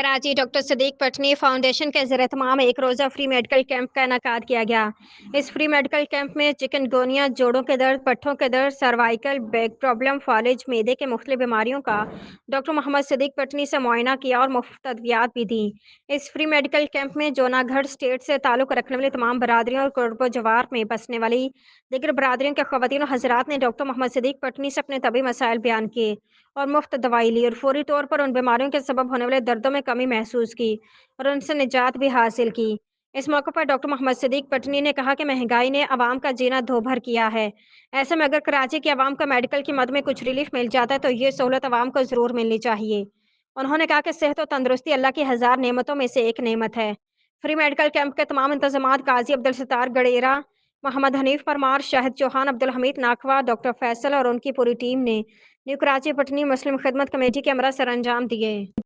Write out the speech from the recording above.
Karachi doctor Sadiq Patni foundation के ज़ेर-एहतमाम एक रोज़ा फ्री मेडिकल कैंप का इनेकाद किया गया। इस फ्री मेडिकल कैंप में चिकनगुनिया, जोड़ों के दर्द, पट्ठों के दर्द, सर्वाइकल, बैक प्रॉब्लम, फालिज, मैदे के मुख्तलिफ बीमारियों का डॉक्टर मोहम्मद सदीक पटनी से मुआयना किया और मुफ्त अद्वियात भी दी। इस फ्री मेडिकल कैंप में जूनागढ़ स्टेट से ताल्लुक़ रखने वाली तमाम बरादरियों और कुर्ब जवार में बसने वाली दीगर बरादरियों के ख़वातीन और हज़रात ने डॉक्टर मोहम्मद सदीक पटनी से अपने तबी मसाइल बयान किए और मुफ्त दवाई ली और फौरी तौर पर उन बीमारियों के सबब होने वाले दर्दों में कमी महसूस की और उनसे निजात भी हासिल की। इस मौके पर डॉक्टर मोहम्मद सदीक पटनी ने कहा कि महंगाई ने आवाम का जीना दोभर किया है। ऐसे में अगर कराची की आवाम का मेडिकल की मद में कुछ रिलीफ मिल जाता है तो ये सहूलत आवाम को ज़रूर मिलनी चाहिए। उन्होंने कहा कि सेहत और तंदुरुस्ती अल्लाह की हज़ार नेमतों में से एक नेमत है। फ्री मेडिकल कैंप के तमाम इंतजामात काजी अब्दुल सत्तार गडेरा, मोहम्मद हनीफ परमार, शाहिद चौहान, अब्दुल हमीद नाखवा, डॉक्टर फैसल और उनकी पूरी टीम ने न्यू कराची पटनी मुस्लिम खिदमत कमेटी के अमरा सर अंजाम दिए।